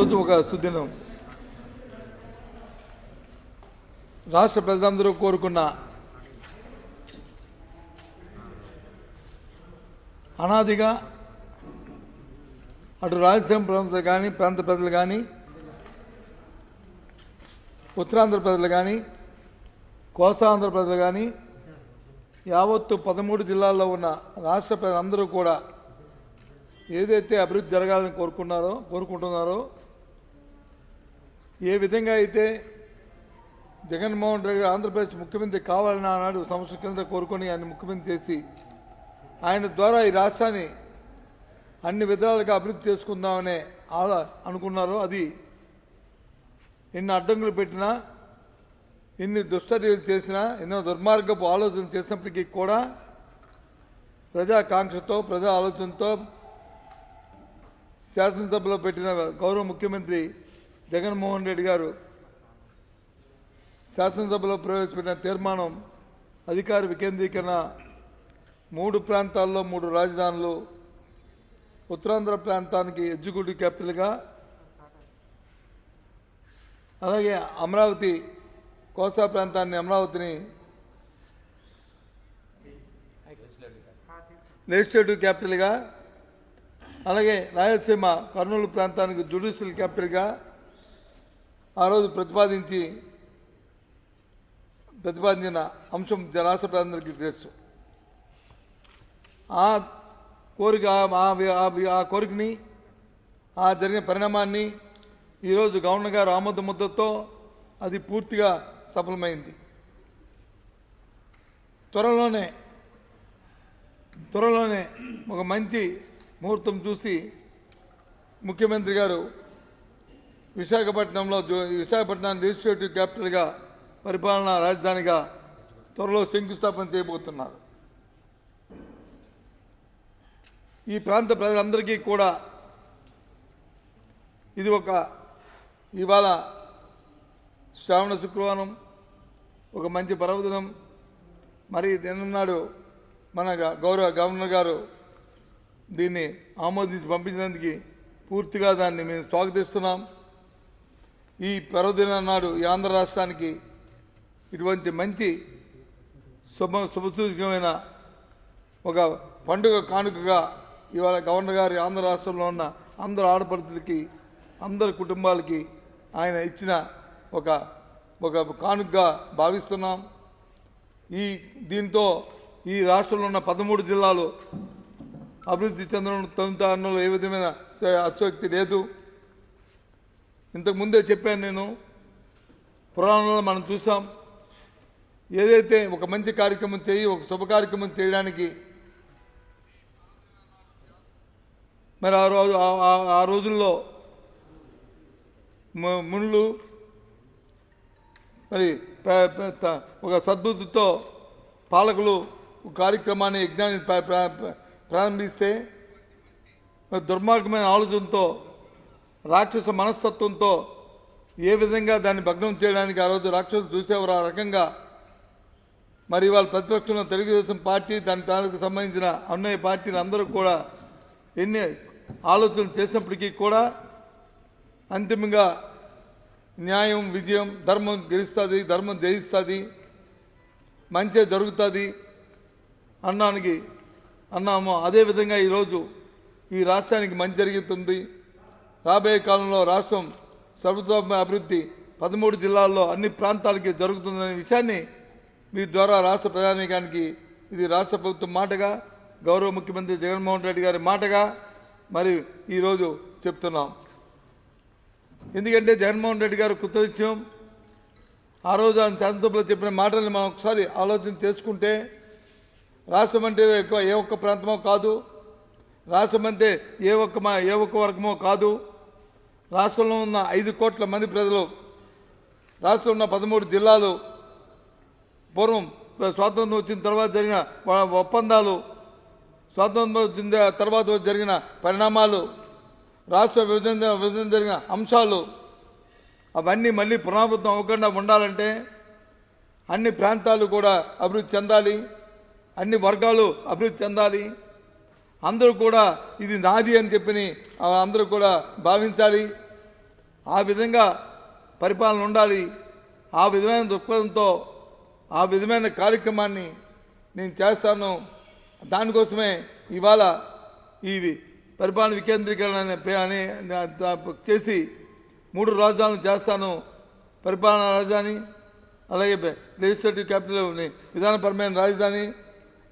ఈరోజు ఒక సుదినం. రాష్ట్ర ప్రజలందరూ కోరుకున్న అనాదిగా అటు రాయలసీమ ప్రాంత ప్రజలు కానీ, ఉత్తరాంధ్ర ప్రజలు కానీ, కోస్తాంధ్ర ప్రజలు కానీ, యావత్తు 13 జిల్లాల్లో ఉన్న రాష్ట్ర ప్రజలందరూ కూడా ఏదైతే అభివృద్ధి జరగాలని కోరుకుంటున్నారో, ఏ విధంగా అయితే జగన్మోహన్ రెడ్డి గారు ఆంధ్రప్రదేశ్ ముఖ్యమంత్రి కావాలని ఆనాడు సంవత్సరం కింద కోరుకొని ఆయన ముఖ్యమంత్రి చేసి ఆయన ద్వారా ఈ రాష్ట్రాన్ని అన్ని విధాలుగా అభివృద్ధి చేసుకుందామనే అనుకున్నారో, అది ఎన్ని అడ్డంకులు పెట్టినా, ఎన్ని దుష్టచర్యలు చేసినా, ఎన్నో దుర్మార్గపు ఆలోచనలు చేసినప్పటికీ కూడా ప్రజాకాంక్షతో, ప్రజా ఆలోచనతో శాసనసభలో పెట్టిన గౌరవ ముఖ్యమంత్రి జగన్మోహన్ రెడ్డి గారు శాసనసభలో ప్రవేశపెట్టిన తీర్మానం అధికార వికేంద్రీకరణ, 3 ప్రాంతాల్లో 3 రాజధానులు, ఉత్తరాంధ్ర ప్రాంతానికి ఎగ్జిక్యూటివ్ క్యాపిటల్గా, అలాగే అమరావతి కోస్తా ప్రాంతాన్ని అమరావతిని లెజిస్లేటివ్ క్యాపిటల్గా, అలాగే రాయలసీమ కర్నూలు ప్రాంతానికి జ్యుడిషియల్ క్యాపిటల్గా ఆ రోజు ప్రతిపాదించిన అంశం రాష్ట్ర ప్రజలందరికీ తెలుసు. ఆ కోరికని, ఆ జరిగిన పరిణామాన్ని ఈరోజు గవర్నర్ గారు ఆమోద ముద్రతో అది పూర్తిగా సఫలమైంది. త్వరలోనే ఒక మంచి ముహూర్తం చూసి ముఖ్యమంత్రి గారు విశాఖపట్నాన్ని లెజిస్లేటివ్ క్యాపిటల్గా, పరిపాలనా రాజధానిగా త్వరలో శంకుస్థాపన చేయబోతున్నారు. ఈ ప్రాంత ప్రజలందరికీ కూడా ఇది ఇవాళ శ్రావణ శుక్రవారం, ఒక మంచి పర్వదినం. మరి నిన్ననాడు మన గౌరవ గవర్నర్ గారు దీన్ని ఆమోదించి పంపించినందుకు పూర్తిగా దాన్ని మేము స్వాగతిస్తున్నాం. ఈ పర్వదినం నాడు ఈ ఆంధ్ర రాష్ట్రానికి ఇటువంటి మంచి శుభసూచకమైన ఒక పండుగ కానుకగా ఇవాళ గవర్నర్ గారు ఆంధ్ర రాష్ట్రంలో ఉన్న అందరు ఆడపడుచులకి, అందరి కుటుంబాలకి ఆయన ఇచ్చిన ఒక కానుకగా భావిస్తున్నాం. దీంతో ఈ రాష్ట్రంలో ఉన్న 13 జిల్లాలు అభివృద్ధి చెందడంలో ఏ విధమైన అతిశయోక్తి లేదు. ఇంతకుముందే చెప్పాను నేను, పురాణంలో మనం చూసాం, ఏదైతే ఒక మంచి కార్యక్రమం ఒక శుభ కార్యక్రమం చేయడానికి మరి ఆ రోజుల్లో మునులు మరి ఒక సద్బుద్ధితో పాలకులు కార్యక్రమాన్ని, యజ్ఞాన్ని ప్రారంభిస్తే దుర్మార్గమైన ఆలోచనతో, రాక్షస మనస్తత్వంతో ఏ విధంగా దాన్ని భగ్నం చేయడానికి ఆ రోజు రాక్షసులు చూసేవారు. ఆ రకంగా మరి వాళ్ళ ప్రతిపక్షంలో తెలుగుదేశం పార్టీ, దానికి సంబంధించిన అన్నయ్య పార్టీలు అందరూ కూడా ఎన్ని ఆలోచనలు చేసినప్పటికీ కూడా అంతిమంగా న్యాయం విజయం, ధర్మం గెలుస్తుంది, ధర్మం జయిస్తుంది, మంచి జరుగుతుంది అన్నాము. అదేవిధంగా ఈరోజు ఈ రాష్ట్రానికి మంచి జరుగుతుంది. రాబోయే కాలంలో రాష్ట్రం సర్వతోముఖ అభివృద్ధి 13 జిల్లాల్లో అన్ని ప్రాంతాలకి జరుగుతుందనే విషయాన్ని మీ ద్వారా రాష్ట్ర ప్రజానీకానికి, ఇది రాష్ట్ర ప్రభుత్వం మాటగా, గౌరవ ముఖ్యమంత్రి జగన్మోహన్ రెడ్డి గారి మాటగా మరి ఈరోజు చెప్తున్నాం. ఎందుకంటే జగన్మోహన్ రెడ్డి గారు కృతనిశ్చయం, ఆ రోజు ఆయన శాసనసభలో చెప్పిన మాటల్ని మనం ఒకసారి ఆలోచన చేసుకుంటే, రాష్ట్రం అంటే ఏ ఒక్క ప్రాంతమో కాదు, రాష్ట్రం అంటే ఏ ఒక్క వర్గమో కాదు. రాష్ట్రంలో ఉన్న 5 కోట్ల మంది ప్రజలు, రాష్ట్రంలో ఉన్న 13 జిల్లాలు, పూర్వం స్వాతంత్రం వచ్చిన తర్వాత జరిగిన ఒప్పందాలు, స్వాతంత్రం వచ్చిన తర్వాత జరిగిన పరిణామాలు, రాష్ట్ర విభజన జరిగిన అంశాలు, అవన్నీ మళ్ళీ పునరావృతం అవ్వకుండా ఉండాలంటే అన్ని ప్రాంతాలు కూడా అభివృద్ధి చెందాలి, అన్ని వర్గాలు అభివృద్ధి చెందాలి. అందరూ కూడా ఇది నాది అని చెప్పి అందరూ కూడా భావించాలి. ఆ విధంగా పరిపాలన ఉండాలి. ఆ విధమైన దృక్పథంతో ఆ విధమైన కార్యక్రమాన్ని నేను చేస్తాను. దానికోసమే ఇవాళ ఈ పరిపాలన వికేంద్రీకరణ అనే చేసి 3 రాజధానులు చేస్తాను. పరిపాలనా రాజధాని, అలాగే లెజిస్లేటివ్ క్యాపిటల్ విధానపరమైన రాజధాని,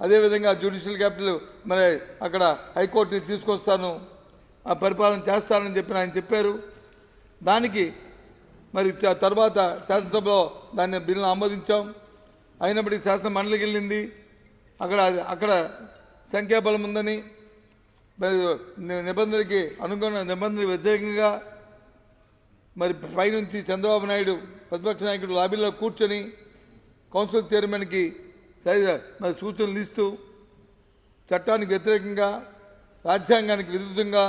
అదేవిధంగా జ్యుడిషియల్ క్యాపిటల్ మరి అక్కడ హైకోర్టుని తీసుకొస్తాను, ఆ పరిపాలన చేస్తానని చెప్పి ఆయన చెప్పారు. దానికి మరి తర్వాత శాసనసభలో దాన్ని బిల్లును ఆమోదించాం. అయినప్పటికీ శాసన మండలికి వెళ్ళింది. అక్కడ సంఖ్యాబలం ఉందని మరి నిబంధనలకి నిబంధనలకు వ్యతిరేకంగా మరి పైనుంచి చంద్రబాబు నాయుడు ప్రతిపక్ష నాయకుడు లాబీలో కూర్చొని కౌన్సిల్ చైర్మన్కి మరి సూచనలు ఇస్తూ చట్టానికి వ్యతిరేకంగా రాజ్యాంగానికి విరుద్ధంగా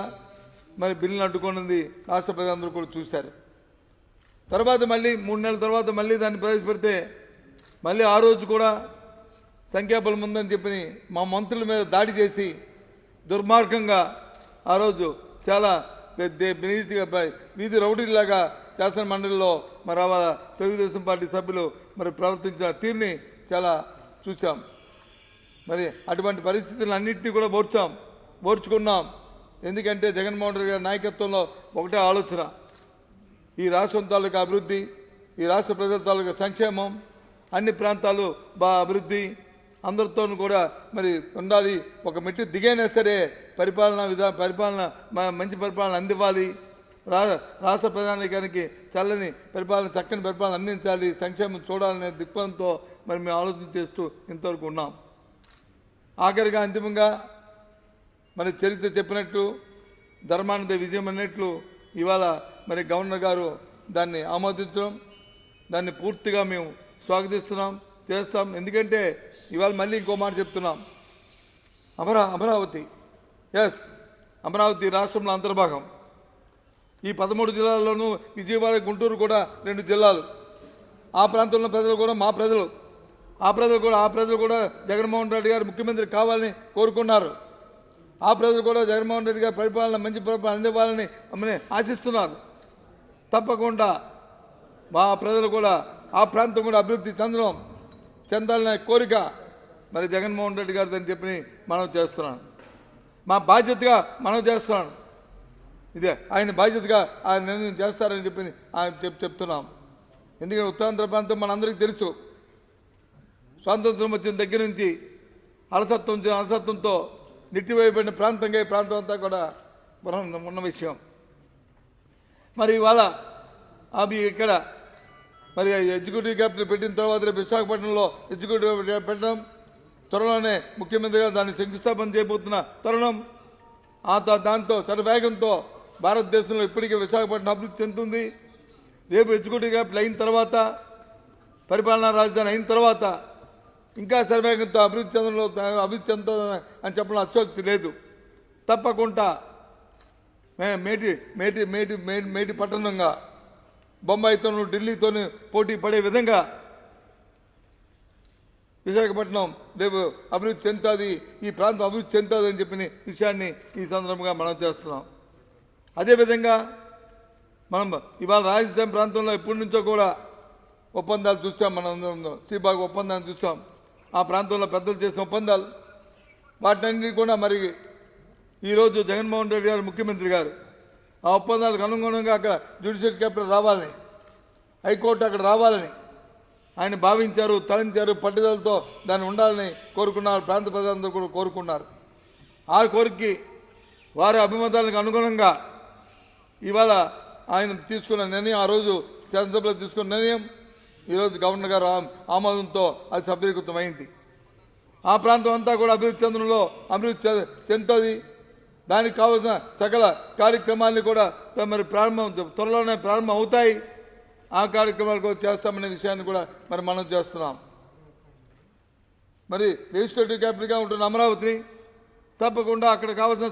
మరి బిల్లును అడ్డుకున్నది రాష్ట్ర ప్రజలందరూ కూడా చూశారు. తర్వాత మళ్ళీ 3 నెలల తర్వాత మళ్ళీ దాన్ని ప్రవేశపెడితే మళ్ళీ ఆ రోజు కూడా సంఖ్యాబలం ఉందని చెప్పి మా మంత్రుల మీద దాడి చేసి దుర్మార్గంగా ఆ రోజు చాలా వీధి రౌడీలాగా శాసన మండలిలో మరి తెలుగుదేశం పార్టీ సభ్యులు మరి ప్రవర్తించిన తీరుని చాలా చూసాం. మరి అటువంటి పరిస్థితులన్నింటినీ కూడా ఓర్చుకున్నాం. ఎందుకంటే జగన్మోహన్ రెడ్డి గారి నాయకత్వంలో ఒకటే ఆలోచన, ఈ రాష్ట్రం తాలూకా అభివృద్ధి, ఈ రాష్ట్ర ప్రజల తాలూకా సంక్షేమం, అన్ని ప్రాంతాలు అభివృద్ధి అందరితోనూ కూడా మరి ఉండాలి. ఒక మెట్టు దిగైనా సరే మంచి పరిపాలన అందివ్వాలి. రాష్ట్ర ప్రధానికానికి చక్కని పరిపాలన అందించాలి, సంక్షేమం చూడాలనే దృక్పథంతో మరి మేము ఆలోచన చేస్తూ ఇంతవరకు ఉన్నాం. ఆఖరిగా అంతిమంగా మరి చరిత్ర చెప్పినట్లు ధర్మానంద విజయం అన్నట్లు ఇవాళ మరి గవర్నర్ గారు దాన్ని ఆమోదించడం, దాన్ని పూర్తిగా మేము స్వాగతిస్తున్నాం, చేస్తాం. ఎందుకంటే ఇవాళ మళ్ళీ ఇంకో మాట చెప్తున్నాం, అమరావతి అమరావతి రాష్ట్రంలో అంతర్భాగం. ఈ 13 జిల్లాల్లోనూ విజయవాడ, గుంటూరు కూడా 2 జిల్లాలు. ఆ ప్రాంతంలో ప్రజలు కూడా మా ప్రజలు, ఆ ప్రజలు కూడా జగన్మోహన్ రెడ్డి గారు ముఖ్యమంత్రి కావాలని కోరుకున్నారు. ఆ ప్రజలు కూడా జగన్మోహన్ రెడ్డి గారి పరిపాలన మంచి పరిపాలన అందివ్వాలని ఆశిస్తున్నారు. తప్పకుండా మా ప్రజలు కూడా ఆ ప్రాంతం కూడా అభివృద్ధి చెందాలనే కోరిక మరి జగన్మోహన్ రెడ్డి గారిది అని చెప్పి మనం చేస్తున్నాను. మా బాధ్యతగా మనం చేస్తున్నాను. ఇదే ఆయన బాధ్యతగా ఆయన నిర్ణయం చేస్తారని చెప్పి ఆయన చెప్తున్నాం. ఎందుకంటే ఉత్తరాంధ్ర ప్రాంతం మనందరికీ తెలుసు, స్వాతంత్రం వచ్చిన దగ్గర నుంచి అలసత్వంతో నెట్టివేయబడిన ప్రాంతంగా ఈ ప్రాంతం అంతా కూడా ఉన్న విషయం. మరి ఇవాళ అవి ఇక్కడ మరి ఎగ్జిక్యూటివ్ క్యాపిటల్ పెట్టిన తర్వాత విశాఖపట్నంలో ఎగ్జిక్యూటివ్ పెట్టడం, త్వరలోనే ముఖ్యమంత్రిగా దాన్ని శంకుస్థాపన చేయబోతున్న తరుణం. దాంతో శరవేగంతో భారతదేశంలో ఇప్పటికే విశాఖపట్నం అభివృద్ధి చెందుతుంది. రేపు ఎగ్జిక్యూటివ్ క్యాపిటల్ అయిన తర్వాత, పరిపాలనా రాజధాని అయిన తర్వాత ఇంకా శరవేగంతో అభివృద్ధి చెందుతుంది అని చెప్పడం అత్యోక్తి లేదు. తప్పకుండా మేటి పట్టణంగా బొంబాయితోనూ ఢిల్లీతోనూ పోటీ పడే విధంగా విశాఖపట్నం రేపు అభివృద్ధి చెందుతుంది, ఈ ప్రాంతం అభివృద్ధి చెందుతుంది అని చెప్పిన విషయాన్ని ఈ సందర్భంగా మనం చేస్తున్నాం. అదేవిధంగా మనం ఇవాళ రాయలసీమ ప్రాంతంలో ఎప్పటి నుంచో కూడా ఒప్పందాలు చూస్తాం. మనం శ్రీబాగ్ ఒప్పందాన్ని చూస్తాం. ఆ ప్రాంతంలో పెద్దలు చేసిన ఒప్పందాలు వాటిని కూడా మరి ఈరోజు జగన్మోహన్ రెడ్డి గారు ముఖ్యమంత్రి గారు ఆ ఒప్పందాలకు అనుగుణంగా అక్కడ జ్యుడిషియల్ క్యాపిటల్ రావాలని, హైకోర్టు అక్కడ రావాలని ఆయన భావించారు, తలంచారు. పట్టుదలతో దాన్ని ఉండాలని కోరుకున్నారు. ప్రాంత ప్రజలందరూ కూడా కోరుకున్నారు. ఆ కోరికకి వారి అభిమతాలకు అనుగుణంగా ఇవాళ ఆయన తీసుకున్న నిర్ణయం, ఆ రోజు శాసనసభలో తీసుకున్న నిర్ణయం ఈరోజు గవర్నర్ గారు ఆమోదంతో అది సఫలీకృతమైంది. ఆ ప్రాంతం అంతా కూడా అభివృద్ధి చెందుతుంది. దానికి కావాల్సిన సకల కార్యక్రమాన్ని కూడా మరి త్వరలోనే ప్రారంభం అవుతాయి. ఆ కార్యక్రమాలు కూడా చేస్తామనే విషయాన్ని కూడా మరి మనం చేస్తున్నాం. మరి లెజిస్లేటివ్ క్యాపిటల్గా ఉంటున్న అమరావతిని తప్పకుండా అక్కడ కావాల్సిన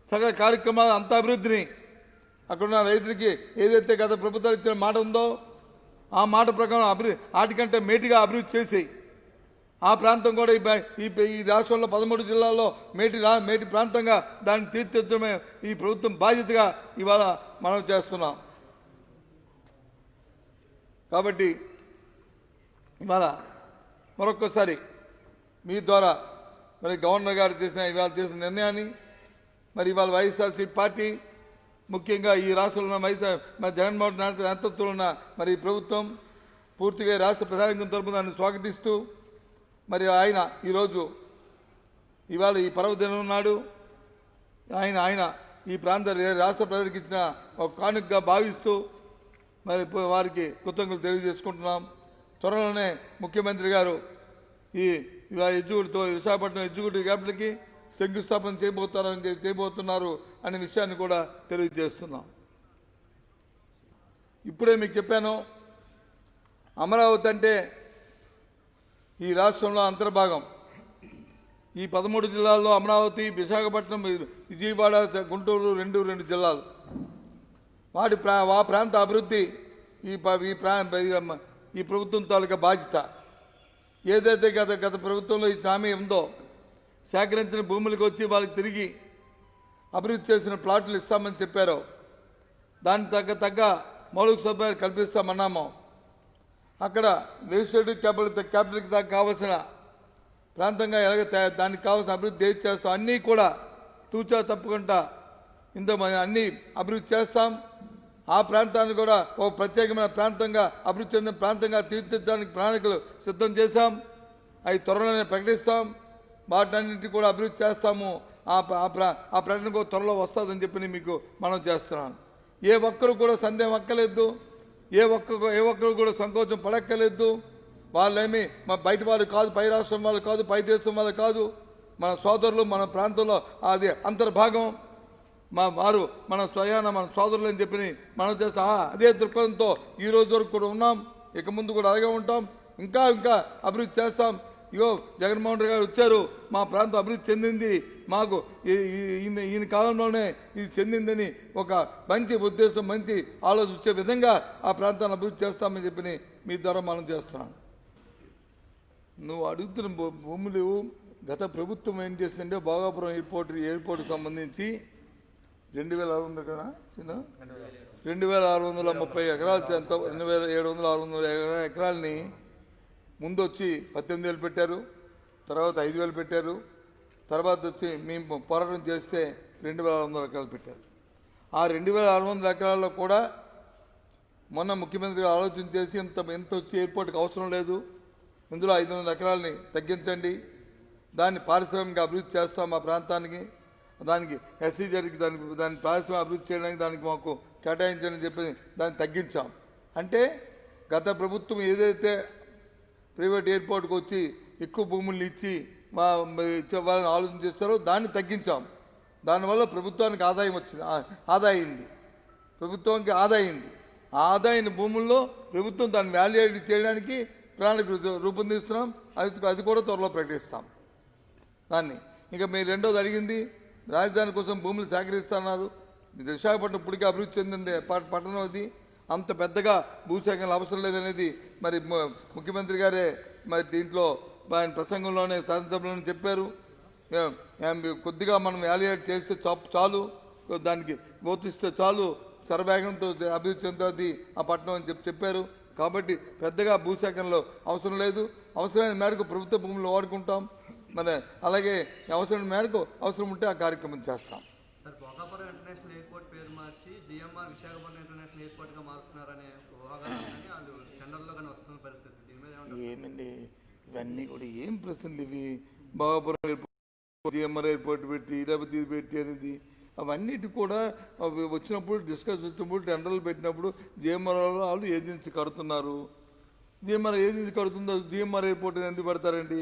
సకల కార్యక్రమాలు అంత అభివృద్ధిని అక్కడున్న రైతులకి ఏదైతే గత ప్రభుత్వాలు ఇచ్చిన మాట ఉందో ఆ మాట ప్రకారం వాటికంటే మేటిగా అభివృద్ధి చేసి ఆ ప్రాంతం కూడా ఈ రాష్ట్రంలో 13 జిల్లాల్లో మేటి ప్రాంతంగా దాన్ని తీర్చిదిద్దడమే ఈ ప్రభుత్వం బాధ్యతగా ఇవాళ మనం చేస్తున్నాం. కాబట్టి ఇవాళ మరొక్కసారి మీ ద్వారా మరి గవర్నర్ గారు ఇవాళ చేసిన నిర్ణయాన్ని మరి ఇవాళ వైఎస్ఆర్సీ పార్టీ ముఖ్యంగా ఈ రాష్ట్రంలో మరి జగన్మోహన్ రెడ్డి నేతృత్వంలో ఉన్న మరి ప్రభుత్వం పూర్తిగా రాష్ట్ర ప్రజానికం తరపున దాన్ని స్వాగతిస్తూ మరి ఆయన ఈరోజు ఇవాళ ఈ పర్వదినం నాడు ఆయన ఈ ప్రాంత రాష్ట్ర ప్రజలకు ఇచ్చిన ఒక కానుకగా భావిస్తూ మరి వారికి కృతజ్ఞతలు తెలియజేసుకుంటున్నాం. త్వరలోనే ముఖ్యమంత్రి గారు ఈ విశాఖపట్నం ఎగ్జిక్యూటివ్ క్యాపిటల్కి శంకుస్థాపన చేయబోతున్నారు అనే విషయాన్ని కూడా తెలియజేస్తున్నాం. ఇప్పుడే మీకు చెప్పాను, అమరావతి అంటే ఈ రాష్ట్రంలో అంతర్భాగం. ఈ 13 జిల్లాల్లో అమరావతి, విశాఖపట్నం, విజయవాడ, గుంటూరు రెండు జిల్లాలు. ఆ ప్రాంత అభివృద్ధి ఈ ప్రభుత్వం తాలూకా బాధ్యత. ఏదైతే గత ప్రభుత్వంలో ఈ హామీ ఉందో, సేకరించిన భూములకు వచ్చి వాళ్ళకి తిరిగి అభివృద్ధి చేసిన ప్లాట్లు ఇస్తామని చెప్పారో, దానికి తగ్గ మౌలిక సదుపాయాలు కల్పిస్తామన్నామో, అక్కడ లెజిస్లేటివ్ క్యాపిటల్కి దాకా కావాల్సిన ప్రాంతంగా దానికి కావాల్సిన అభివృద్ధి ఏది చేస్తాం అన్నీ కూడా తూచా తప్పకుండా అన్నీ అభివృద్ధి చేస్తాం. ఆ ప్రాంతాన్ని కూడా ఒక ప్రత్యేకమైన ప్రాంతంగా అభివృద్ధి చెందిన ప్రాంతంగా తీర్చిదిద్దడానికి ప్రణాళికలు సిద్ధం చేశాం. అవి త్వరలోనే ప్రకటిస్తాం. వాటన్నింటినీ కూడా అభివృద్ధి చేస్తాము. ఆ ప్రకటన కూడా త్వరలో వస్తుందని చెప్పి మీకు మనం చేస్తున్నాను. ఏ ఒక్కరు కూడా సందేహం అక్కలేదు, ఏ ఒక్కరు కూడా సంకోచం పడక్కలేదు. వాళ్ళేమి బయట వాళ్ళు కాదు, పై రాష్ట్రం వాళ్ళు కాదు, పై దేశం వాళ్ళు కాదు, మన సోదరులు, మన ప్రాంతంలో అది అంతర్భాగం. వారు మన సోదరులు అని చెప్పి మనం చేస్తాం. అదే దృక్పథంతో ఈ రోజు వరకు కూడా ఉన్నాం. ఇక ముందు కూడా అలాగే ఉంటాం. ఇంకా అభివృద్ధి చేస్తాం. ఇగో జగన్మోహన్ రెడ్డి గారు వచ్చారు, మా ప్రాంతం అభివృద్ధి చెందింది, మాకు ఈయన కాలంలోనే ఇది చెందిందని ఒక మంచి ఉద్దేశం, మంచి ఆలోచన వచ్చే విధంగా ఆ ప్రాంతాన్ని అభివృద్ధి చేస్తామని చెప్పి మీ ద్వారా మనం చేస్తున్నాం. నువ్వు అడుగుతున్న భూములు గత ప్రభుత్వం ఏం చేసిందే భోగాపురం ఎయిర్పోర్ట్ సంబంధించి 2,600 కదా, 2,630 ఎకరాలు, 2,700 ఎకరాలని ముందు వచ్చి 18,000 పెట్టారు, తర్వాత 5,000 పెట్టారు, తర్వాత వచ్చి మేము పోరాటం చేస్తే 2,600 ఎకరాలు పెట్టారు. ఆ 2,600 ఎకరాల్లో కూడా మొన్న ముఖ్యమంత్రి ఆలోచన చేసి ఎంత వచ్చి ఎయిర్పోర్ట్కి అవసరం లేదు, ఇందులో 500 ఎకరాలని తగ్గించండి, దాన్ని పారిశ్రామిక అభివృద్ధి చేస్తాం మా ప్రాంతానికి, దానికి ఎస్సీజర్కి దాన్ని పారిశ్రామిక అభివృద్ధి చేయడానికి దానికి మాకు కేటాయించని చెప్పి దాన్ని తగ్గించాం. అంటే గత ప్రభుత్వం ఏదైతే ప్రైవేట్ ఎయిర్పోర్ట్కి వచ్చి ఎక్కువ భూములు ఇచ్చి వాళ్ళని ఆలోచన చేస్తారో దాన్ని తగ్గించాం. దానివల్ల ప్రభుత్వానికి ఆదాయింది. ప్రభుత్వానికి ఆదాయింది. ఆ ఆదాయం భూముల్లో ప్రభుత్వం దాన్ని వాల్యుయేట్ చేయడానికి ప్రణాళిక రూపొందిస్తున్నాం. అది కూడా త్వరలో ప్రకటిస్తాం. దాన్ని ఇంకా మీరు రెండోది అడిగింది, రాజధాని కోసం భూములు సేకరిస్తున్నారు. విశాఖపట్నం ఇప్పటికీ అభివృద్ధి చెందింది పట్టణం. అది అంత పెద్దగా భూసేకరణ అవసరం లేదనేది మరి ముఖ్యమంత్రి గారే మరి దీంట్లో ఆయన ప్రసంగంలోనే శాసనసభలోనే చెప్పారు. కొద్దిగా మనం వాల్యుయేట్ చేస్తే చాలు, దానికి బోధిస్తే చాలు, చరవేగంతో అభివృద్ధి చెందుతుంది ఆ పట్టణం అని చెప్పారు. కాబట్టి పెద్దగా భూసేకరణలో అవసరం లేదు. అవసరమైన మేరకు ప్రభుత్వ భూములు వాడుకుంటాం. మరి అలాగే అవసరం మేరకు అవసరం ఉంటే ఆ కార్యక్రమం చేస్తాం. సార్, భోగాపురం ఇంటర్నేషనల్ ఎయిర్పోర్ట్ పేరు మార్చి జిఎంఆర్ విశాఖపట్నం ఇంటర్నేషనల్ ఎయిర్పోర్ట్గా మారుస్తున్నారనే వాళ్ళు టెండర్లో కానీ వస్తున్న పరిస్థితి, దీని మీద ఏమండి ఇవన్నీ కూడా ఏం ప్రశ్నలు ఇవి? భోగాపురం ఎయిర్పోర్ట్, జిఎంఆర్ ఎయిర్పోర్ట్ పెట్టి లేకపోతే ఇది పెట్టి అనేది అవన్నిటి కూడా వచ్చినప్పుడు డిస్కస్ వచ్చినప్పుడు టెండర్లు పెట్టినప్పుడు జిఎంఆర్ వాళ్ళు ఏజెన్సీ కడుతున్నారు. జిఎంఆర్ ఏజెన్సీ కడుతుందో జిఎంఆర్ ఎయిర్పోర్ట్ ఎందుకు పెడతారండి?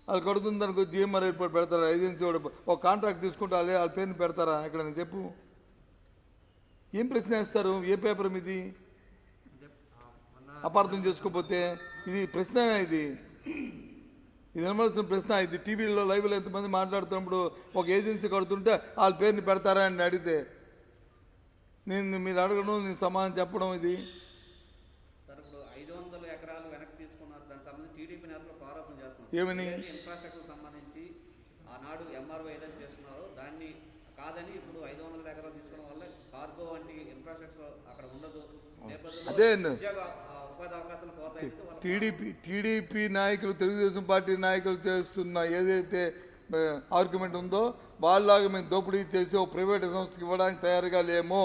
అది కడుతుంది అనుకో జిఎంఆర్ ఎయిర్పోర్ట్ పెడతారా? ఏజెన్సీ కూడా ఒక కాంట్రాక్ట్ తీసుకుంటే వాళ్ళ పేరుని పెడతారా? ఇక్కడ నేను చెప్పు, ఏం ప్రశ్న వేస్తారు? ఏ పేపర్ ఇది? అపార్థం చేసుకోకపోతే ఇది ప్రశ్న, ఇది వినవలసిన ప్రశ్న. ఇది టీవీలో లైవ్లో ఎంతమంది మాట్లాడుతున్నప్పుడు ఒక ఏజెన్సీ కడుతుంటే వాళ్ళ పేరుని పెడతారా అని అడిగితే మీరు అడగడం, నేను సమాధానం చెప్పడం. ఇది సార్, ఇప్పుడు 500 ఎకరాలు వెనక్కి తీసుకున్నారు, దానికి సంబంధించి టీడీపీ నేతలు ఏమని ఇన్ఫ్రాస్ట్రక్చర్ సంబంధించి ఆనాడు ఎంఆర్ఓ ఏదైతే చేస్తున్నారో దాన్ని కాదని ఇప్పుడు 500 ఎకరాలు తీసుకోవడం వల్ల కార్గో వంటి ఇన్ఫ్రాస్ట్రక్చర్ అక్కడ ఉండదు. అదే ఉపాధి అవకాశాలు పోతాయి. టీడీపీ నాయకులు, తెలుగుదేశం పార్టీ నాయకులు చేస్తున్న ఏదైతే ఆర్గ్యుమెంట్ ఉందో వాళ్ళలాగా మేము దోపిడీ చేసి ఓ ప్రైవేట్ సంస్థకి ఇవ్వడానికి తయారుగా లేము.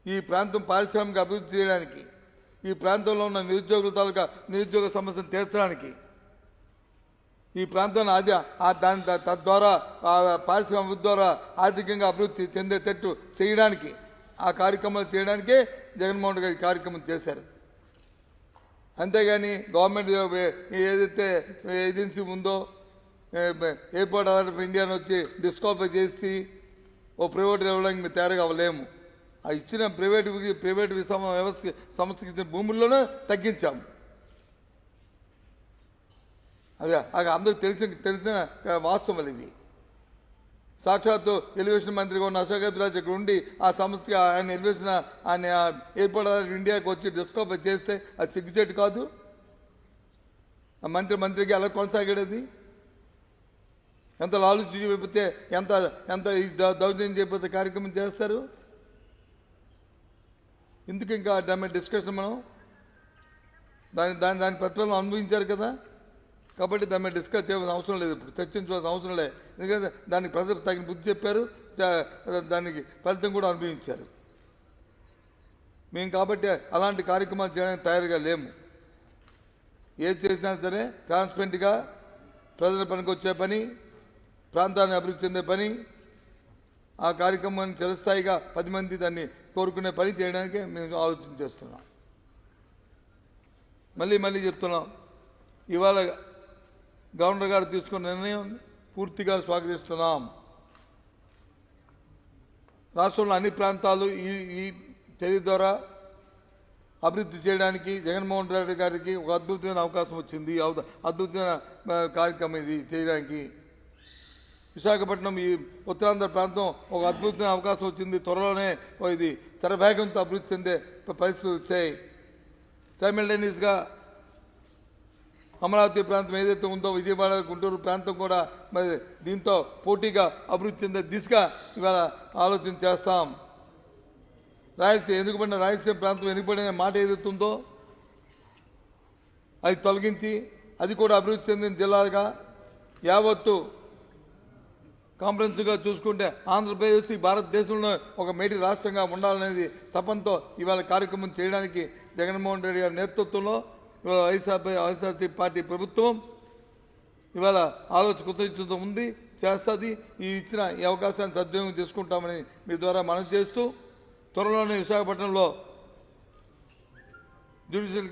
ఈ ప్రాంతం పారిశ్రామిక అభివృద్ధి చేయడానికి, ఈ ప్రాంతంలో ఉన్న నిరుద్యోగుల తాలూకా నిరుద్యోగ సమస్యను తీర్చడానికి, ఈ ప్రాంతాన్ని తద్వారా పారిశ్రామిక అభివృద్ధి ద్వారా ఆర్థికంగా అభివృద్ధి చెందేటట్టు చేయడానికి, ఆ కార్యక్రమాలు చేయడానికే జగన్మోహన్ రెడ్డి గారి కార్యక్రమం చేశారు. అంతేగాని గవర్నమెంట్ ఏదైతే ఏజెన్సీ ఉందో ఎయిర్పోర్ట్ అథారిటీ ఆఫ్ ఇండియాని వచ్చి డిస్క్వాలిఫై చేసి ఓ ప్రైవేట్ ఇవ్వడానికి మేము తయారుగా అవ్వలేము. ఆ ఇచ్చిన ప్రైవేట్ సంస్థకి ఇచ్చిన భూముల్లోనే తగ్గించాము. అదే అందరికి తెలిసిన వాస్తవాలు ఇవి. సాక్షాత్తు ఎలివేషన్ మంత్రిగా ఉన్న అశోక్ గజరాజ్ ఇక్కడ ఉండి ఆ సంస్థకి ఆయన ఎలివేషన్ ఆయన ఎయిర్పోర్ట్ అథారిటీ ఇండియాకి వచ్చి డిస్కవర్ చేస్తే అది సిగ్గుచేటు కాదు. ఆ మంత్రికి అలా కొనసాగేది. ఎంత లాలూచి చూపితే ఎంత దౌర్జన్యం చేయకపోతే కార్యక్రమం చేస్తారు. ఎందుకు ఇంకా దాని మీద డిస్కషన్ మనం దాని ప్రతిఫలం అనుభవించారు కదా, కాబట్టి దాని మీద డిస్కస్ చేయాల్సిన అవసరం లేదు, ఇప్పుడు చర్చించవలసిన అవసరం లేదు. ఎందుకంటే దానికి ప్రజలు తగిన బుద్ధి చెప్పారు, దానికి ఫలితం కూడా అనుభవించారు. మేము కాబట్టి అలాంటి కార్యక్రమాలు చేయడానికి తయారుగా లేము. ఏది చేసినా సరే ట్రాన్స్పరెంట్గా ప్రజల పనికి వచ్చే పని, ప్రాంతాన్ని అభివృద్ధి చెందే పని, ఆ కార్యక్రమాన్ని చిరస్థాయిగా 10 మంది దాన్ని కోరుకునే పని చేయడానికే మేము ఆలోచన చేస్తున్నాం. మళ్ళీ చెప్తున్నాం, ఇవాళ గవర్నర్ గారు తీసుకున్న నిర్ణయం పూర్తిగా స్వాగతిస్తున్నాం. రాష్ట్రంలో అన్ని ప్రాంతాలు ఈ చర్య ద్వారా అభివృద్ధి చేయడానికి జగన్మోహన్ రెడ్డి గారికి ఒక అద్భుతమైన అవకాశం వచ్చింది. అద్భుతమైన కార్యక్రమం ఇది చేయడానికి. విశాఖపట్నం ఈ ఉత్తరాంధ్ర ప్రాంతం ఒక అద్భుతమైన అవకాశం వచ్చింది. త్వరలోనే ఇది శరవేగంతో అభివృద్ధి చెందే పరిస్థితులు వచ్చాయి. సైమల్టేనియస్గా అమరావతి ప్రాంతం ఏదైతే ఉందో, విజయవాడ, గుంటూరు ప్రాంతం కూడా మరి దీంతో పోటీగా అభివృద్ధి చెందే దిశగా ఇవాళ ఆలోచన చేస్తాం. ఎందుకు రాయలసీమ ప్రాంతం వెనుకబడిన మాట ఏదైతుందో అది తొలగించి అది కూడా అభివృద్ధి చెందిన జిల్లాలుగా యావత్తు కాంప్రహెన్సివ్గా చూసుకుంటే ఆంధ్రప్రదేశ్ భారతదేశంలో ఒక మేటి రాష్ట్రంగా ఉండాలనేది తపంతో ఇవాళ కార్యక్రమం చేయడానికి జగన్మోహన్ రెడ్డి గారి నేతృత్వంలో ఇవాళ వైఎస్ఆర్సీపీ పార్టీ ప్రభుత్వం ఇవాళ ఆలోచన కృతజ్ఞత ఉంది, చేస్తుంది. ఇచ్చిన ఈ అవకాశాన్ని సద్వినియోగం చేసుకుంటామని మీ ద్వారా మనం చేస్తూ, త్వరలోనే విశాఖపట్నంలో జ్యుడిషియల్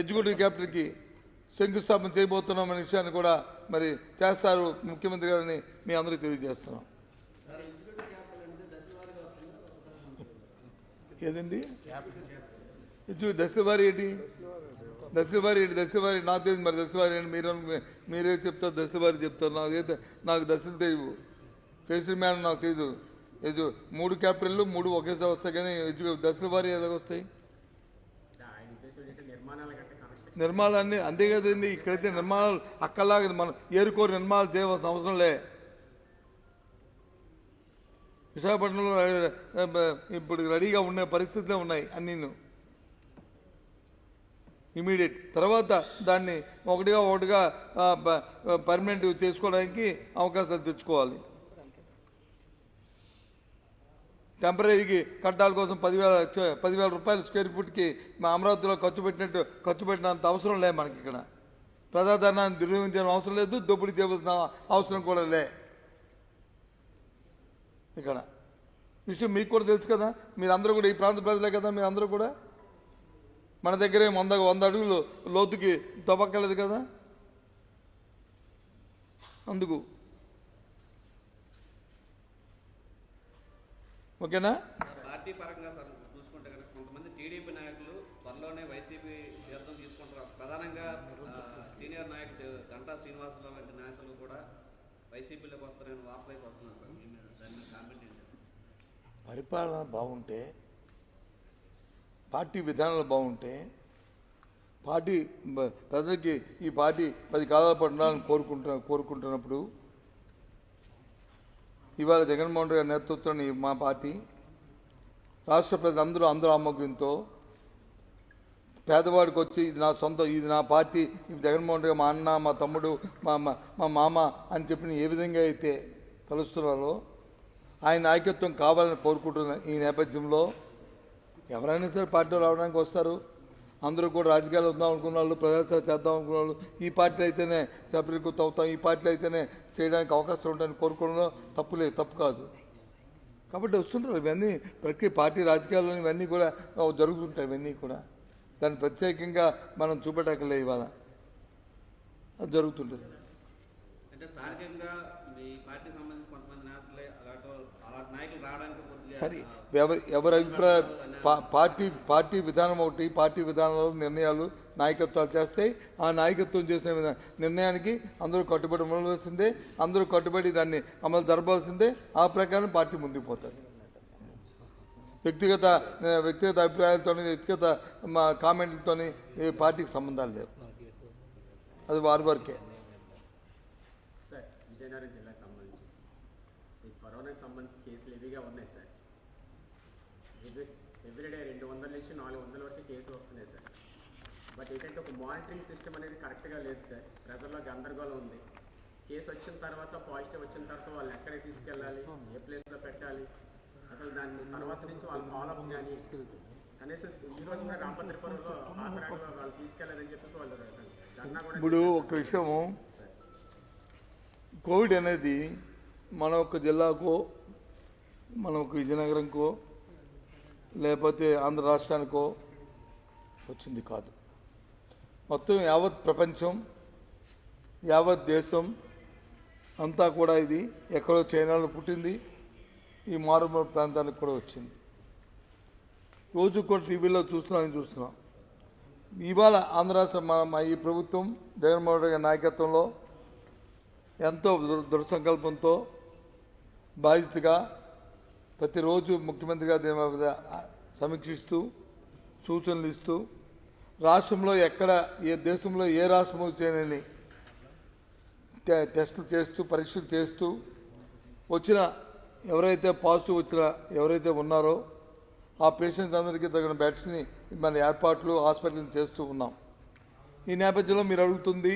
ఎగ్జిక్యూటివ్ క్యాపిటల్కి శంకుస్థాపన చేయబోతున్నామనే విషయాన్ని కూడా మరి చేస్తారు ముఖ్యమంత్రి గారిని మీ అందరికీ తెలియజేస్తున్నాం. ఏదండి దశలవారి ఏంటి? దశలవారి నాకు తెలియదు. మరి దశలవారి ఏంటి? మీరే చెప్తారు, దశలవారి చెప్తారు. నాకు దశలు తెలియవు. ఫేసిల్ మ్యాన్ నాకు తెలియదు. 3 క్యాపిటల్లు 3 ఒకేసారి వస్తాయి, కానీ దశలవారి ఎలాగ వస్తాయి? నిర్మాణాన్ని అంతే కదండి. ఇక్కడైతే నిర్మాణాలు అక్కలాగా మనం ఏరుకోరు నిర్మాణాలు చేయవలసిన అవసరం లే. విశాఖపట్నంలో ఇప్పుడు రెడీగా ఉండే పరిస్థితులే ఉన్నాయి అన్నీ. ఇమీడియట్ తర్వాత దాన్ని ఒకటిగా పర్మనెంట్ చేసుకోవడానికి అవకాశాలు తెచ్చుకోవాలి. టెంపరీకి కట్టాల కోసం 10,000 రూపాయలు స్క్వేర్ ఫుట్కి మా అమరావతిలో ఖర్చు పెట్టినంత అవసరం లే. మనకి ఇక్కడ ప్రజాధనాన్ని దుర్వినియోగం అవసరం లేదు, దోపిడీ చేయవలసిన అవసరం కూడా లే. ఇక్కడ విషయం మీకు కూడా తెలుసు కదా, మీరందరూ కూడా ఈ ప్రాంత ప్రజలే కదా, మీరందరూ కూడా. మన దగ్గరే 100 అడుగులు లోతుకి తవ్వక్కర్లేదు కదా. అందుకు ఓకేనా? పార్టీ పరంగా సార్ చూసుకుంటే కనుక కొంతమంది టీడీపీ నాయకులు త్వరలోనే వైసీపీ తీర్థం తీసుకుంటారు. ప్రధానంగా సీనియర్ నాయకుడు గంటా శ్రీనివాసరావు వంటి నాయకులు కూడా వైసీపీలోకి వస్తారని వార్తలకు వస్తున్నారు సార్. దాని మీద కామెంట్ ఏంటి? పరిపాలన బాగుంటే, పార్టీ విధానాలు బాగుంటే పార్టీ ప్రజలకి ఈ పార్టీ 10 కాలాల పాటు ఉండాలని కోరుకుంటున్నప్పుడు ఇవాళ జగన్మోహన్ రెడ్డి గారి నేతృత్వంలోని మా పార్టీ రాష్ట్ర ప్రజలందరూ ఆమోదంతో పేదవాడికి వచ్చి ఇది నా సొంత, ఇది నా పార్టీ, ఇది జగన్మోహన్ రెడ్డి మా అన్న, మా తమ్ముడు, మా మామ అని చెప్పిన ఏ విధంగా అయితే తలుస్తున్నారో ఆయన నాయకత్వం కావాలని కోరుకుంటున్న ఈ నేపథ్యంలో ఎవరైనా సరే పార్టీలో రావడానికి వస్తారు. అందరూ కూడా రాజకీయాలు వద్దాం అనుకున్న వాళ్ళు, ప్రజాసేవ చేద్దాం అనుకున్న వాళ్ళు ఈ పార్టీలో అయితేనే సఫలీకృతం అవుతాం, ఈ పార్టీలో అయితేనే చేయడానికి అవకాశం ఉంటాయని కోరుకోవడంలో తప్పు కాదు. కాబట్టి వస్తుంటారు ఇవన్నీ ప్రక్రియ, పార్టీ రాజకీయాల్లో ఇవన్నీ కూడా జరుగుతుంటాయి. ఇవన్నీ కూడా దాన్ని ప్రత్యేకంగా మనం చూపెట్టకలే, ఇవాళ అది జరుగుతుంటుంది. అంటే స్థానికంగా మీ పార్టీ సంబంధించి కొంతమంది నేతలే అలాంటి నాయకులు రావడానికి సరే, ఎవరి అభిప్రాయం, పార్టీ విధానం ఒకటి, పార్టీ విధానంలో నిర్ణయాలు నాయకత్వాలు చేస్తాయి. ఆ నాయకత్వం చేసిన నిర్ణయానికి అందరూ కట్టుబడి ఉండవలసిందే, అందరూ కట్టుబడి దాన్ని అమలు జరపాల్సిందే. ఆ ప్రకారం పార్టీ ముందుకు పోతుంది. వ్యక్తిగత అభిప్రాయాలతో, వ్యక్తిగత కామెంట్లతో పార్టీకి సంబంధాలు లేవు. అది వారి వరకే. సార్, విజయనగరం జిల్లాకు సంబంధించి ఈ కరోనాకి సంబంధించి కేసులు హెవీగా ఉన్నాయి సార్. ఎవ్రీడే 200 నుంచి 400 వరకు కేసులు వస్తున్నాయి సార్. బట్ ఏంటంటే ఒక మానిటరింగ్ సిస్టమ్ అనేది కరెక్ట్గా లేదు సార్. ప్రజల్లో గందరగోళం ఉంది. కేసు వచ్చిన తర్వాత, పాజిటివ్ వచ్చిన తర్వాత వాళ్ళు ఎక్కడికి తీసుకెళ్ళాలి, ఏ ప్లేస్లో పెట్టాలి, అసలు దాని తర్వాత నుంచి వాళ్ళు ఫాలోఅప్ కానీ కనీసం ఈ రోజు కూడా రామభద్రపురంలో ఆఖరాగా వాళ్ళు తీసుకెళ్ళాలని చెప్పేసి వాళ్ళు ధర్నా కూడా. ఇప్పుడు ఒక విషయము, కోవిడ్ అనేది మన ఒక జిల్లాకో, మన ఒక విజయనగరంకో, లేకపోతే ఆంధ్ర రాష్ట్రానికో వచ్చింది కాదు. మొత్తం యావత్ ప్రపంచం, యావత్ దేశం అంతా కూడా ఇది ఎక్కడో చైనాలో పుట్టింది, ఈ మారుమూల ప్రాంతానికి కూడా వచ్చింది. రోజు కూడా టీవీలో చూస్తున్నాం. ఇవాళ ఆంధ్ర రాష్ట్ర ఈ ప్రభుత్వం జగన్మోహన్ రెడ్డి గారి నాయకత్వంలో ఎంతో దృఢసంకల్పంతో బాధ్యతగా ప్రతిరోజు ముఖ్యమంత్రిగా దీని మీద సమీక్షిస్తూ సూచనలు ఇస్తూ రాష్ట్రంలో ఎక్కడ, ఏ దేశంలో ఏ రాష్ట్రంలో చేయని టెస్టులు చేస్తూ, పరీక్షలు చేస్తూ వచ్చిన ఎవరైతే పాజిటివ్ ఎవరైతే ఉన్నారో ఆ పేషెంట్స్ అందరికీ తగిన బెడ్స్ని మన ఏర్పాట్లు, హాస్పిటల్ని చేస్తూ ఉన్నాం. ఈ నేపథ్యంలో మీరు అడుగుతుంది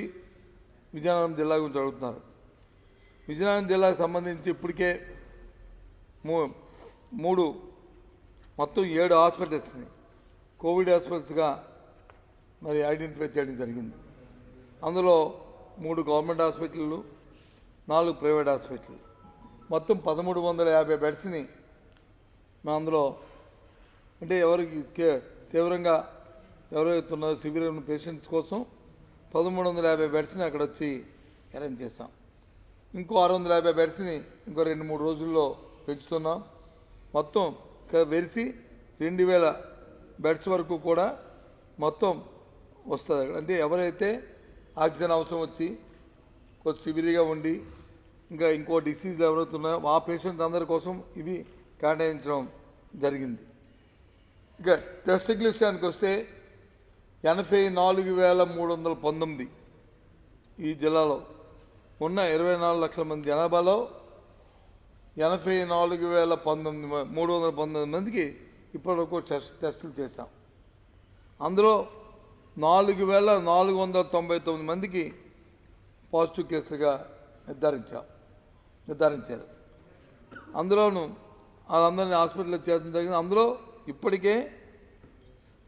విజయనగరం జిల్లా గురించి అడుగుతున్నారు. విజయనగరం జిల్లాకు సంబంధించి ఇప్పటికే మొత్తం 7 హాస్పిటల్స్ని కోవిడ్ హాస్పిటల్స్గా మరి ఐడెంటిఫై చేయడం జరిగింది. అందులో 3 గవర్నమెంట్ హాస్పిటళ్ళు, 4 ప్రైవేట్ హాస్పిటల్, మొత్తం 1350 బెడ్స్ని మనం అందులో, అంటే ఎవరికి తీవ్రంగా ఎవరైతే ఉన్నారో సివియర్ ఉన్న పేషెంట్స్ కోసం 1350 బెడ్స్ని అక్కడ వచ్చి అరేంజ్ చేస్తాం. ఇంకో 650 బెడ్స్ని ఇంకో 2-3 రోజుల్లో పెంచుతున్నాం. మొత్తం వెరిసి 2000 బెడ్స్ వరకు కూడా మొత్తం వస్తుంది. అంటే ఎవరైతే ఆక్సిజన్ అవసరం వచ్చి కొంచెం సివియర్గా ఉండి ఇంకా ఇంకో డిసీజ్ ఎవరైతే ఉన్నాయో ఆ పేషెంట్ అందరి కోసం ఇవి కేటాయించడం జరిగింది. ఇక టెస్టింగ్ విషయానికి వస్తే 84,319 ఈ జిల్లాలో ఉన్న 24 లక్షల మంది జనాభాలో 84,319 మందికి ఇప్పటివరకు టెస్టులు చేశాం. అందులో 4,499 మందికి పాజిటివ్ కేసులుగా నిర్ధారించారు. అందులోనూ వాళ్ళందరినీ హాస్పిటల్లో చేర్చడం జరిగింది. అందులో ఇప్పటికే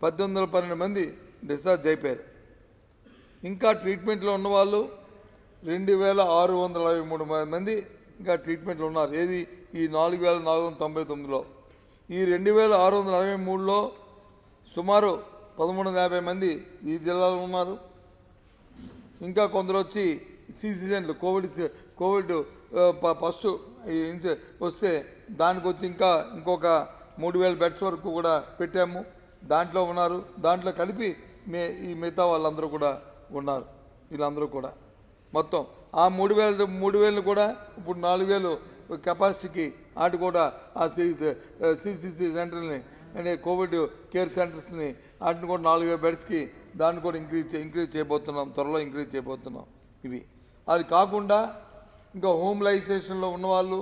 1812 మంది డిశ్చార్జ్ అయిపోయారు. ఇంకా ట్రీట్మెంట్లో ఉన్నవాళ్ళు 2,623 మంది ఇంకా ట్రీట్మెంట్లో ఉన్నారు. ఏది ఈ 4,499లో. ఈ 2,623లో సుమారు 1350 మంది ఈ జిల్లాలో ఉన్నారు. ఇంకా కొందరు వచ్చి సీజన్లు కోవిడ్ ఫస్ట్ వస్తే దానికి వచ్చి ఇంకొక 3,000 బెడ్స్ వరకు కూడా పెట్టాము. దాంట్లో ఉన్నారు. దాంట్లో కలిపి ఈ మిగతా వాళ్ళందరూ కూడా ఉన్నారు. వీళ్ళందరూ కూడా మొత్తం ఆ 3,000 కూడా ఇప్పుడు 4,000 కెపాసిటీకి వాటి కూడా ఆ సిసిసి సెంటర్ని అంటే కోవిడ్ కేర్ సెంటర్స్ని వాటిని కూడా 4,000 బెడ్స్కి దాన్ని కూడా ఇంక్రీజ్ చేయబోతున్నాం, త్వరలో ఇంక్రీజ్ చేయబోతున్నాం. ఇవి అది కాకుండా ఇంకా హోమ్ లైసెన్స్లో ఉన్నవాళ్ళు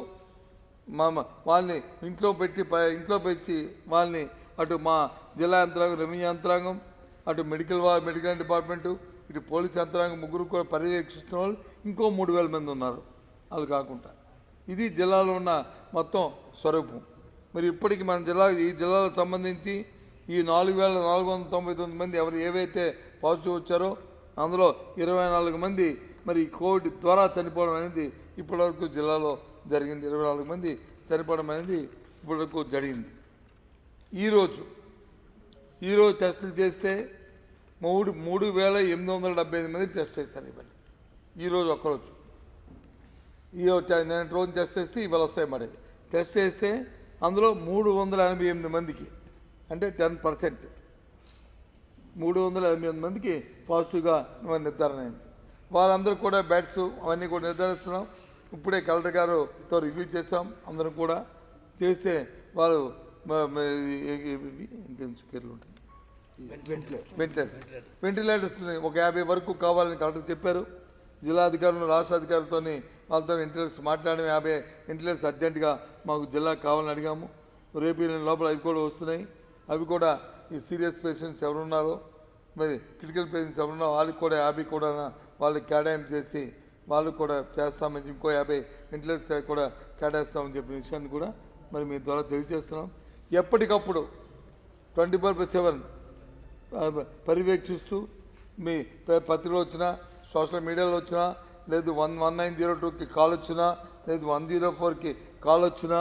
వాళ్ళని ఇంట్లో పెట్టి వాళ్ళని అటు మా జిల్లా యంత్రాంగం, రెవెన్యూ యంత్రాంగం, అటు మెడికల్ డిపార్ట్మెంటు, ఇటు పోలీస్ యంత్రాంగం ముగ్గురు కూడా పర్యవేక్షిస్తున్న వాళ్ళు ఇంకో 3,000 మంది ఉన్నారు. అది కాకుండా ఇది జిల్లాలో ఉన్న మొత్తం స్వరూపం. మరి ఇప్పటికి మన ఈ జిల్లాలకు సంబంధించి ఈ 4,499 మంది ఏవైతే పాజిటివ్ వచ్చారో అందులో 24 మంది మరి కోవిడ్ ద్వారా చనిపోవడం అనేది ఇప్పటివరకు జిల్లాలో జరిగింది. 24 మంది చనిపోవడం అనేది ఇప్పటివరకు జరిగింది. ఈరోజు టెస్టులు చేస్తే 3,875 మంది టెస్ట్ చేస్తారు. ఇవాళ ఈరోజు ఒక్కరోజు నేను రోజు టెస్ట్ చేస్తే ఇవాళ వస్తాయి. మరి టెస్ట్ చేస్తే అందులో 388 మందికి అంటే 10%, 388 మందికి పాజిటివ్గా నిర్ధారణ అయింది. వాళ్ళందరూ కూడా బెడ్స్ అవన్నీ కూడా నిర్ధారిస్తున్నాం. ఇప్పుడే కలెక్టర్ గారుతో రివ్యూ చేస్తాం. అందరం కూడా చేస్తే వాళ్ళు వెంటిలేటర్స్ ఒక 50 వరకు కావాలని కలెక్టర్ చెప్పారు. జిల్లా అధికారులు, రాష్ట్ర అధికారులతో వాళ్ళతో వెంటిలేటర్స్ మాట్లాడి 50 వెంటిలేటర్స్ అర్జెంటుగా మాకు జిల్లాకు కావాలని అడిగాము. రేపు లోపల అవి కూడా వస్తున్నాయి. అవి కూడా ఈ సీరియస్ పేషెంట్స్ ఎవరున్నారో, మరి క్రిటికల్ పేషెంట్స్ ఎవరున్నారో వాళ్ళకి కూడా 50 కూడా వాళ్ళకి కేటాయింపు చేసి వాళ్ళు కూడా చేస్తామని, ఇంకో 50 వెంటిలేటర్స్ కూడా కేటాయిస్తామని చెప్పిన విషయాన్ని కూడా మరి మీ ద్వారా తెలియజేస్తున్నాం. ఎప్పటికప్పుడు 24/7 పర్యవేక్షిస్తూ మీ పత్రికలో వచ్చినా, సోషల్ మీడియాలో వచ్చినా, లేదు 1902కి కాల్ వచ్చినా, లేదు 104కి కాల్ వచ్చినా,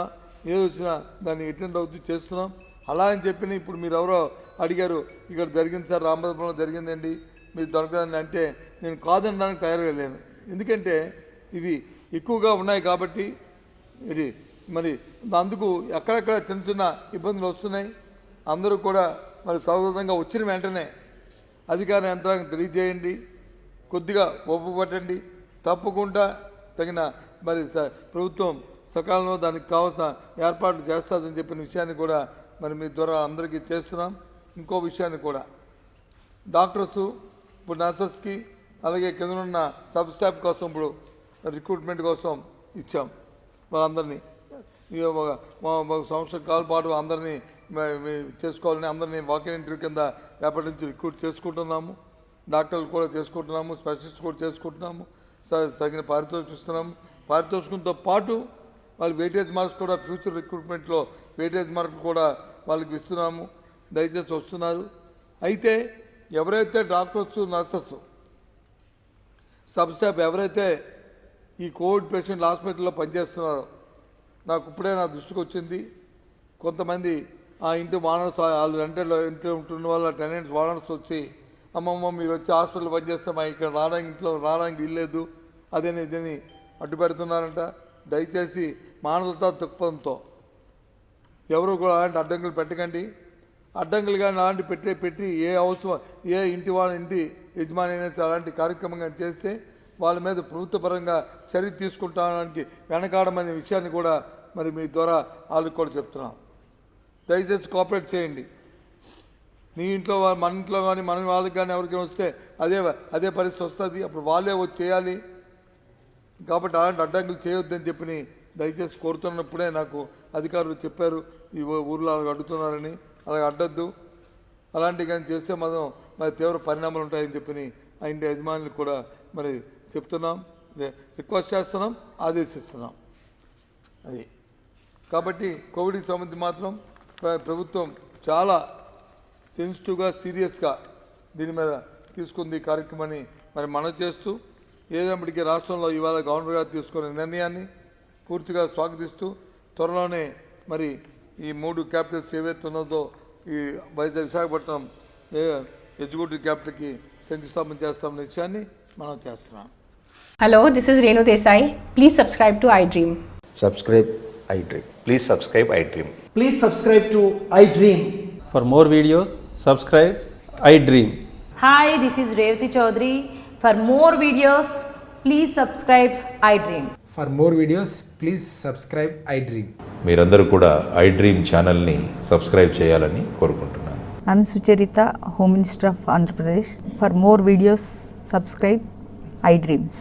ఏది వచ్చినా దాన్ని అటెండ్ అవుతూ చేస్తున్నాం. అలా అని చెప్పిన ఇప్పుడు మీరు ఎవరో అడిగారు, ఇక్కడ జరిగింది సార్, రామభద్రంలో జరిగిందండి, మీరు దొరకదండి అంటే నేను కాదనడానికి తయారుగా లేను. ఎందుకంటే ఇవి ఎక్కువగా ఉన్నాయి కాబట్టి ఇది మరి అందుకు ఎక్కడెక్కడ చిన్న చిన్న ఇబ్బందులు వస్తున్నాయి. అందరూ కూడా మరి సౌహృదంగా వచ్చిన వెంటనే అధికార యంత్రాంగం తెలియజేయండి, కొద్దిగా ఒప్పు పట్టండి, తప్పకుండా తగిన మరి ప్రభుత్వం సకాలంలో దానికి కావాల్సిన ఏర్పాట్లు చేస్తుందని చెప్పిన విషయాన్ని కూడా మరి మీ ద్వారా అందరికీ చేస్తున్నాం. ఇంకో విషయాన్ని కూడా డాక్టర్సు ఇప్పుడు నర్సెస్కి అలాగే కింద ఉన్న సబ్ స్టాఫ్ కోసం ఇప్పుడు రిక్రూట్మెంట్ కోసం ఇచ్చాం. వాళ్ళందరినీ ఒక సంవత్సరం కాల పాటు అందరినీ చేసుకోవాలని అందరినీ వాకింగ్ ఇంటర్వ్యూ కింద రేపటి నుంచి రిక్రూట్ చేసుకుంటున్నాము. డాక్టర్లు కూడా చేసుకుంటున్నాము, స్పెషలిస్ట్ కూడా చేసుకుంటున్నాము, తగిన పారితోషికం ఇస్తున్నాము. పారితోషికంతో పాటు వాళ్ళు వెయిటేజ్ మార్క్స్ కూడా ఫ్యూచర్ రిక్రూట్మెంట్లో వెయిటేజ్ మార్కులు కూడా వాళ్ళకి ఇస్తున్నాము. దయచేసి వస్తున్నారు. అయితే ఎవరైతే డాక్టర్స్, నర్సెస్, సబ్ స్టాఫ్ ఎవరైతే ఈ కోవిడ్ పేషెంట్ హాస్పిటల్లో పనిచేస్తున్నారో, నాకు ఇప్పుడే నా దృష్టికి వచ్చింది, కొంతమంది ఆ ఇంటి వానర్స్, వాళ్ళు రెంటెడ్లో ఇంట్లో ఉంటున్న వాళ్ళ టెనెంట్స్ వానర్స్ వచ్చి, అమ్మమ్మ మీరు వచ్చి హాస్పిటల్ పనిచేస్తే మా ఇక్కడ ఇంట్లో రావడానికి ఇల్లేదు అదేని ఇదని అడ్డు పెడుతున్నారంట. దయచేసి మానవతా దృక్పథంతో ఎవరు కూడా అలాంటి అడ్డంకులు పెట్టకండి. అడ్డంకులు కానీ అలాంటి పెట్టి ఏ అవసరం ఏ ఇంటి యజమాని అయినా అలాంటి కార్యక్రమం కానీ చేస్తే వాళ్ళ మీద ప్రభుత్వపరంగా చర్య తీసుకుంటానికి వెనకాడమనే విషయాన్ని కూడా మరి మీ ద్వారా వాళ్ళకి కూడా చెప్తున్నాం. దయచేసి కోఆపరేట్ చేయండి. నీ ఇంట్లో మన ఇంట్లో కానీ మన వాళ్ళకి కానీ ఎవరికైనా వస్తే అదే పరిస్థితి వస్తుంది. అప్పుడు వాళ్ళే వచ్చి చేయాలి. కాబట్టి అలాంటి అడ్డంకులు చేయొద్దని చెప్పి దయచేసి కోరుతున్నప్పుడే నాకు అధికారులు చెప్పారు, ఈ ఊర్లో అలాగ అడ్డుతున్నారని. అలాగ అడ్డద్దు, అలాంటివి కానీ చేస్తే మరి తీవ్ర పరిణామాలు ఉంటాయని చెప్పి ఆ ఇంటి యజమానులకు కూడా మరి చెప్తున్నాం, రిక్వెస్ట్ చేస్తున్నాం, ఆదేశిస్తున్నాం. అది కాబట్టి కోవిడ్కి సంబంధించి మాత్రం ప్రభుత్వం చాలా సెన్సిటివ్గా, సీరియస్గా దీని మీద తీసుకుంది ఈ కార్యక్రమాన్ని మరి మనం చేస్తూ, ఏదైనప్పటికీ రాష్ట్రంలో ఇవాళ గవర్నర్ గారు తీసుకున్న నిర్ణయాన్ని పూర్తిగా స్వాగతిస్తూ త్వరలోనే మరి ఈ 3 క్యాపిటల్స్ ఏవైతే ఉన్నదో ఈ విశాఖపట్నం ఎగ్జిక్యూటివ్ క్యాపిటల్కి శంకుస్థాపన చేస్తామనే విషయాన్ని మనం చేస్తున్నాం. Hello, this is Renu Desai. Please subscribe to iDream. Subscribe iDream. Please subscribe iDream. Please subscribe to iDream. For more videos, subscribe iDream. Hi, this is Revati Chaudhary. For more videos, please subscribe iDream. For more videos, please subscribe iDream. మీరందరూ కూడా iDream ఛానల్ని subscribe చేయాలని కోరుకుంటున్నాను. I'm Sucharita, Home Minister of Andhra Pradesh. For more videos, subscribe iDreams.